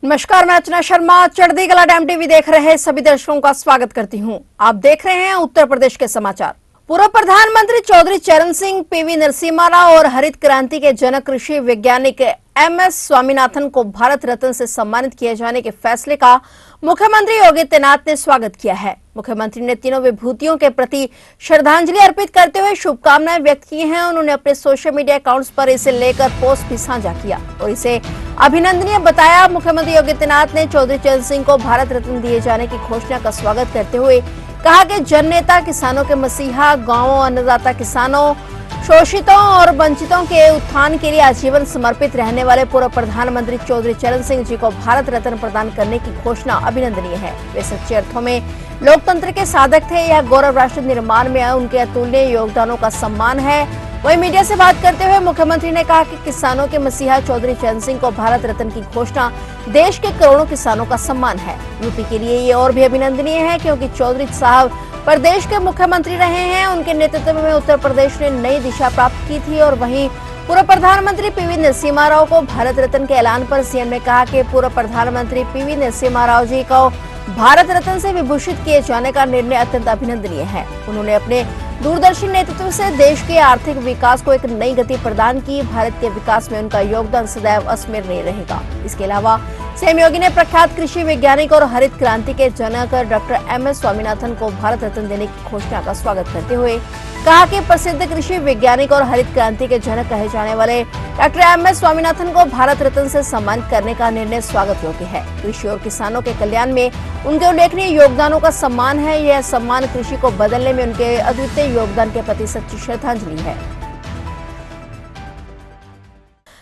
नमस्कार, मैं अर्चना शर्मा चढ़ती कला टाइम टीवी देख रहे सभी दर्शकों का स्वागत करती हूं। आप देख रहे हैं उत्तर प्रदेश के समाचार। पूर्व प्रधानमंत्री चौधरी चरण सिंह, पीवी नरसिम्हा राव और हरित क्रांति के जनक कृषि वैज्ञानिक एमएस स्वामीनाथन को भारत रत्न से सम्मानित किए जाने के फैसले का मुख्यमंत्री योगी आदित्यनाथ ने स्वागत किया है। मुख्यमंत्री ने तीनों विभूतियों के प्रति श्रद्धांजलि अर्पित करते हुए शुभकामनाएं व्यक्त की हैं। उन्होंने अपने सोशल मीडिया अकाउंट्स पर इसे लेकर पोस्ट भी साझा किया और इसे अभिनंदनीय बताया। मुख्यमंत्री योगी आदित्यनाथ ने चौधरी चरण सिंह को भारत रत्न दिए जाने की घोषणा का स्वागत करते हुए कहा कि जननेता, किसानों के मसीहा, गांवों, अन्नदाता किसानों, शोषितों और वंचितों के उत्थान के लिए आजीवन समर्पित रहने वाले पूर्व प्रधानमंत्री चौधरी चरण सिंह जी को भारत रत्न प्रदान करने की घोषणा अभिनंदनीय है। वे सच्चे अर्थों में लोकतंत्र के साधक थे। यह गौरव राष्ट्र निर्माण में उनके अतुलनीय योगदानों का सम्मान है। वहीं मीडिया से बात करते हुए मुख्यमंत्री ने कहा कि किसानों के मसीहा चौधरी चरण सिंह को भारत रत्न की घोषणा देश के करोड़ों किसानों का सम्मान है। यूपी के लिए ये और भी अभिनंदनीय है क्योंकि चौधरी साहब प्रदेश के मुख्यमंत्री रहे हैं। उनके नेतृत्व में उत्तर प्रदेश ने नई दिशा प्राप्त की थी। और वहीं पूर्व प्रधानमंत्री पीवी नरसिम्हा राव को भारत रत्न के ऐलान पर सीएम ने कहा कि पूर्व प्रधानमंत्री पीवी नरसिम्हा राव जी को भारत रत्न से विभूषित किए जाने का निर्णय अत्यंत अभिनंदनीय है। उन्होंने अपने दूरदर्शी नेतृत्व से देश के आर्थिक विकास को एक नई गति प्रदान की। भारत के विकास में उनका योगदान सदैव अस्मरणीय रहेगा। इसके अलावा सीएम योगी ने प्रख्यात कृषि वैज्ञानिक और हरित क्रांति के जनक डॉक्टर एमएस स्वामीनाथन को भारत रत्न देने की घोषणा का स्वागत करते हुए कहा कि प्रसिद्ध कृषि वैज्ञानिक और हरित क्रांति के जनक कहे जाने वाले डॉक्टर एमएस स्वामीनाथन को भारत रत्न से सम्मानित करने का निर्णय स्वागत योग्य है। कृषि और किसानों के कल्याण में उनके उल्लेखनीय योगदानों का सम्मान है। यह सम्मान कृषि को बदलने में उनके अद्वितीय योगदान के प्रति सच्ची श्रद्धांजलि है।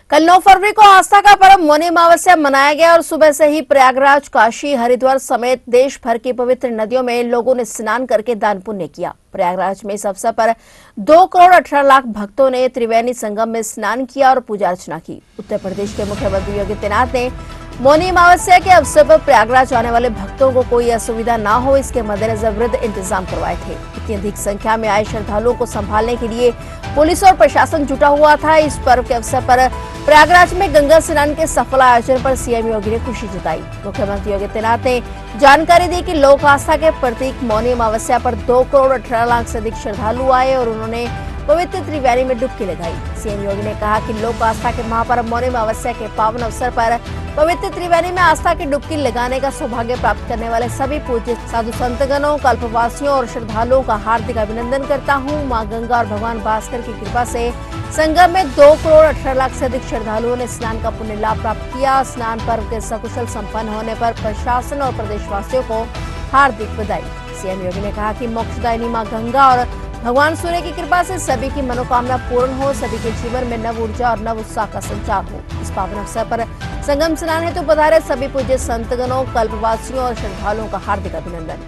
कल 9 फरवरी को आस्था का पर्व मौनी अमावस्या मनाया गया और सुबह से ही प्रयागराज, काशी, हरिद्वार समेत देश भर की पवित्र नदियों में लोगों ने स्नान करके दान पुण्य किया। प्रयागराज में इस अवसर पर 2 करोड़ 18 लाख भक्तों ने त्रिवेणी संगम में स्नान किया और पूजा अर्चना की। उत्तर प्रदेश के मुख्यमंत्री योगी आदित्यनाथ ने मौनी अमावस्या के अवसर पर प्रयागराज आने वाले भक्तों को कोई असुविधा न हो, इसके मद्देनजर वृहद इंतजाम करवाए थे। इतनी अधिक संख्या में आए श्रद्धालुओं को संभालने के लिए पुलिस और प्रशासन जुटा हुआ था। इस पर्व के अवसर पर प्रयागराज में गंगा स्नान के सफल आयोजन पर सीएम योगी ने खुशी जताई। मुख्यमंत्री योगी आदित्यनाथ ने जानकारी दी कि लोक आस्था के प्रतीक मौनी अमावस्या पर 2 करोड़ 18 लाख से अधिक श्रद्धालु आए और उन्होंने पवित्र त्रिवेणी में डुबकी लगाई। सीएम योगी ने कहा कि लोक आस्था के महापर्व मौनी अमावस्या के पावन अवसर पर पवित्र त्रिवेणी में आस्था की डुबकी लगाने का सौभाग्य प्राप्त करने वाले सभी पूज्य साधु संतगणों, कल्पवासियों और श्रद्धालुओं का हार्दिक अभिनंदन करता हूँ। माँ गंगा और भगवान भास्कर की कृपा से संगम में 2 करोड़ 18 लाख से अधिक श्रद्धालुओं ने स्नान का पुण्य लाभ प्राप्त किया। स्नान पर्व के सकुशल संपन्न होने पर प्रशासन और प्रदेशवासियों को हार्दिक बधाई। सीएम योगी ने कहा कि मोक्षदायिनी माँ गंगा और भगवान सूर्य की कृपा से सभी की मनोकामना पूर्ण हो, सभी के जीवन में नव ऊर्जा और नव उत्साह का संचार हो। इस पावन अवसर पर संगम स्नान हेतु पधारे सभी पूज्य संतगणों, कल्पवासियों और श्रद्धालुओं का हार्दिक अभिनंदन।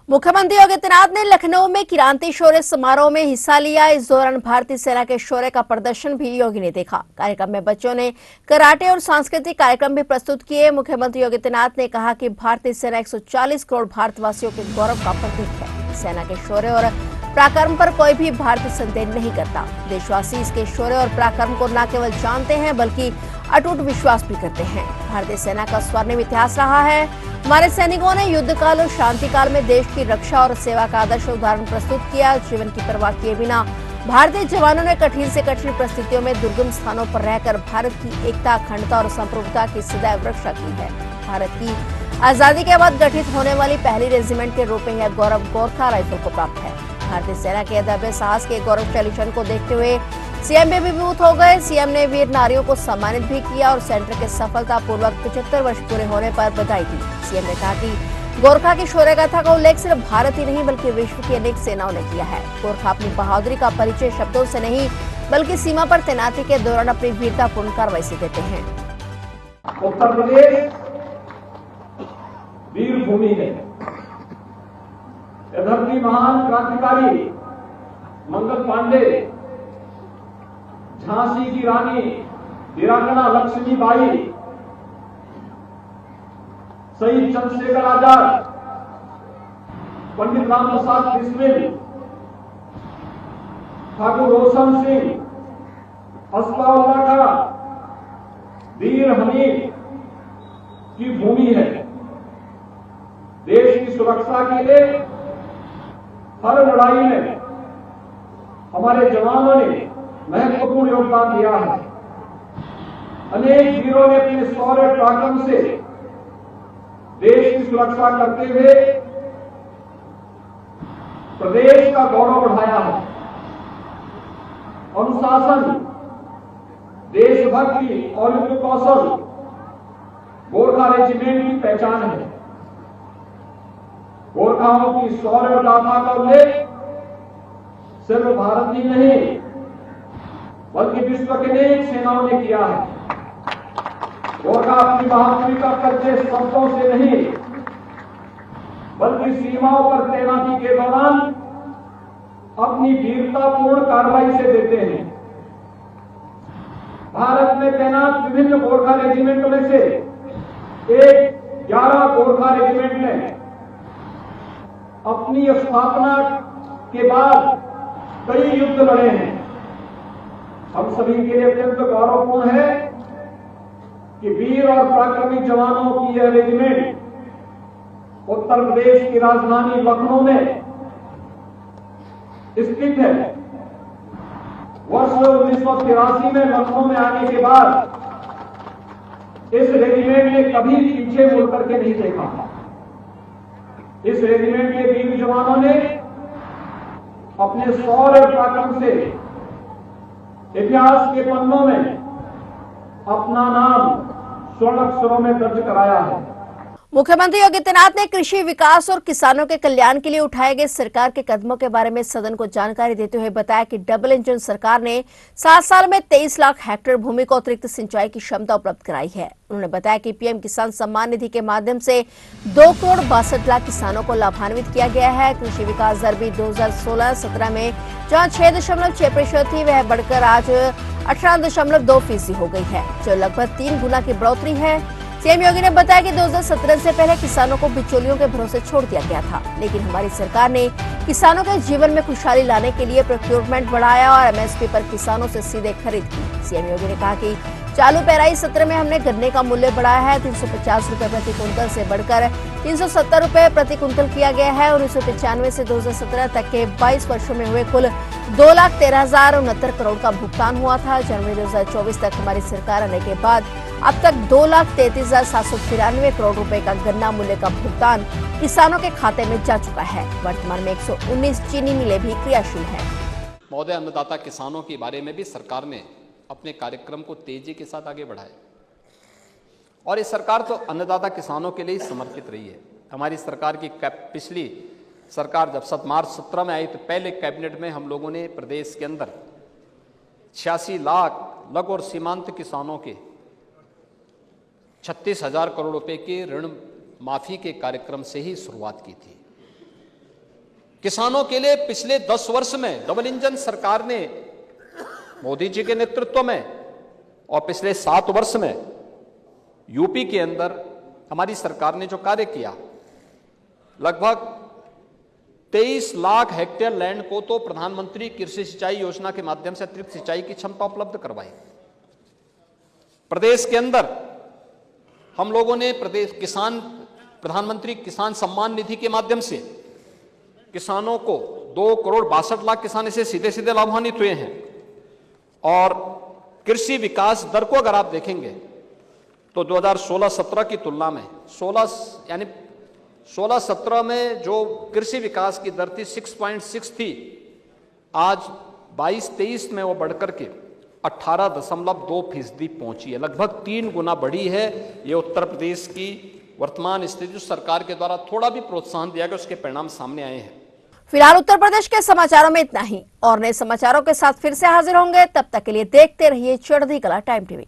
मुख्यमंत्री योगी आदित्यनाथ ने लखनऊ में क्रांति शौर्य समारोह में हिस्सा लिया। इस दौरान भारतीय सेना के शौर्य का प्रदर्शन भी योगी ने देखा। कार्यक्रम में बच्चों ने कराटे और सांस्कृतिक कार्यक्रम भी प्रस्तुत किए। मुख्यमंत्री योगी आदित्यनाथ ने कहा कि भारतीय सेना 140 करोड़ भारतवासियों के गौरव का प्रतीक है। सेना के शौर्य और पराक्रम पर कोई भी भारतीय संदेह नहीं करता। देशवासी इसके शौर्य और पराक्रम को न केवल जानते हैं बल्कि अटूट विश्वास भी करते हैं। भारतीय सेना का स्वर्णिम इतिहास रहा है। हमारे सैनिकों ने युद्ध काल और शांति काल में देश की रक्षा और सेवा का आदर्श उदाहरण प्रस्तुत किया। जीवन की परवाह किए बिना भारतीय जवानों ने कठिन से कठिन परिस्थितियों में दुर्गम स्थानों पर रहकर भारत की एकता, अखंडता और संप्रभुता की सदैव रक्षा की है। भारत की आजादी के बाद गठित होने वाली पहली रेजिमेंट के रूप में यह गौरव गोरखा राइफल को प्राप्त है। भारतीय सेना के अदम्य साहस के गौरवशाली क्षण को देखते हुए सीएम भी विभूत हो गए। सीएम ने वीर नारियों को सम्मानित भी किया और सेंटर के सफलतापूर्वक 75 वर्ष पूरे होने पर बधाई दी। सीएम ने कहा कि गोरखा की शौर्य गाथा का उल्लेख सिर्फ भारत ही नहीं बल्कि विश्व की अनेक सेनाओं ने किया है। गोरखा अपनी बहादुरी का परिचय शब्दों से नहीं बल्कि सीमा पर तैनाती के दौरान अपनी वीरतापूर्ण कार्रवाई से देते हैं। उत्तर प्रदेश वीर भूमि है। इधर की महान क्रांतिकारी मंगल पांडे, झांसी की रानी वीरांगना लक्ष्मीबाई, शहीद चंद्रशेखर आजाद, पंडित राम प्रसाद बिस्मिल, ठाकुर रोशन सिंह, अस्फाउल्लाह खां, वीर हमीद की भूमि है। देश की सुरक्षा के लिए हर लड़ाई में हमारे जवानों ने महत्वपूर्ण योगदान दिया है। अनेक वीरों ने अपने शौर्य पराक्रम से देश की सुरक्षा करते हुए प्रदेश का गौरव बढ़ाया है। अनुशासन, देशभक्ति और युद्ध कौशल गोरखा रेजिमेंट की पहचान है। गोरखाओं की शौर्य गाथा का उल्लेख सिर्फ भारत ही नहीं बल्कि विश्व के अनेक सेनाओं ने किया है। गोरखा अपनी बहादुरी का परिचय शब्दों से नहीं बल्कि सीमाओं पर तैनाती के दौरान अपनी वीरतापूर्ण कार्रवाई से देते हैं। भारत में तैनात विभिन्न गोरखा रेजिमेंटों में से 11 गोरखा रेजिमेंट ने अपनी स्थापना के बाद कई युद्ध लड़े हैं। हम सभी के लिए अत्यंत गौरवपूर्ण है कि वीर और पराक्रमी जवानों की यह रेजिमेंट उत्तर प्रदेश की राजधानी लखनऊ में स्थित है। वर्ष 1983 में लखनऊ में आने के बाद इस रेजिमेंट ने कभी पीछे मुड़ करके नहीं देखा। इस रेजिमेंट के वीर जवानों ने अपने शौर्य पराक्रम से इतिहास के पन्नों में अपना नाम स्वर्ण अक्षरों में दर्ज कराया है। मुख्यमंत्री योगी आदित्यनाथ ने कृषि विकास और किसानों के कल्याण के लिए उठाए गए सरकार के कदमों के बारे में सदन को जानकारी देते हुए बताया कि डबल इंजन सरकार ने 7 साल में 23 लाख हेक्टेयर भूमि को अतिरिक्त सिंचाई की क्षमता उपलब्ध कराई है। उन्होंने बताया कि पीएम किसान सम्मान निधि के माध्यम से 2 करोड़ 62 लाख किसानों को लाभान्वित किया गया है। कृषि विकास दर भी 2016-17 में जहां 6.6% थी वह बढ़कर आज 18.2% हो गई है, जो लगभग 3 गुना की बढ़ोतरी है। सीएम योगी ने बताया कि 2017 से पहले किसानों को बिचौलियों के भरोसे छोड़ दिया गया था, लेकिन हमारी सरकार ने किसानों के जीवन में खुशहाली लाने के लिए प्रोक्योरमेंट बढ़ाया और एमएसपी पर किसानों से सीधे खरीद की। सीएम योगी ने कहा कि चालू पेराई सत्र में हमने गन्ने का मूल्य बढ़ाया है। 350 रुपए प्रति कुंतल से बढ़कर 370 रुपए प्रति कुंतल किया गया है। 1995 से 2017 तक के 22 वर्षों में हुए कुल 2,13,069 करोड़ का भुगतान हुआ था। जनवरी 2024 तक हमारी सरकार आने के बाद अब तक 2,33,793 करोड़ रुपए का गन्ना मूल्य का भुगतान किसानों के खाते में जा चुका है। वर्तमान में 119 चीनी मिलें भी क्रियाशील है। महोदय, अन्नदाता किसानों के बारे में भी सरकार ने अपने कार्यक्रम को तेजी के साथ आगे बढ़ाया और ये सरकार तो अन्नदाता किसानों के लिए ही समर्पित रही है। हमारी सरकार की पिछली सरकार जब मार्च 17 में आई तो पहले कैबिनेट में हम लोगों ने प्रदेश के अंदर 86 लाख लघु और सीमांत किसानों के 36,000 करोड़ रुपए के ऋण माफी के कार्यक्रम से ही शुरुआत की थी। किसानों के लिए पिछले 10 वर्ष में डबल इंजन सरकार ने मोदी जी के नेतृत्व में और पिछले 7 वर्ष में यूपी के अंदर हमारी सरकार ने जो कार्य किया, लगभग 23 लाख हेक्टेयर लैंड को तो प्रधानमंत्री कृषि सिंचाई योजना के माध्यम से अतिरिक्त सिंचाई की क्षमता उपलब्ध करवाई। प्रदेश के अंदर हम लोगों ने प्रधानमंत्री किसान सम्मान निधि के माध्यम से किसानों को 2 करोड़ 62 लाख किसान इसे सीधे सीधे लाभान्वित हुए हैं। और कृषि विकास दर को अगर आप देखेंगे तो 2016-17 की तुलना में 16-17 में जो कृषि विकास की दर थी 6.6 थी, आज 22-23 में वो बढ़कर के 18.2% पहुंची है। लगभग 3 गुना बढ़ी है। ये उत्तर प्रदेश की वर्तमान स्थिति जो सरकार के द्वारा थोड़ा भी प्रोत्साहन दिया गया उसके परिणाम सामने आए हैं। फिलहाल उत्तर प्रदेश के समाचारों में इतना ही और नए समाचारों के साथ फिर से हाजिर होंगे। तब तक के लिए देखते रहिए चढ़ती कला टाइम टीवी।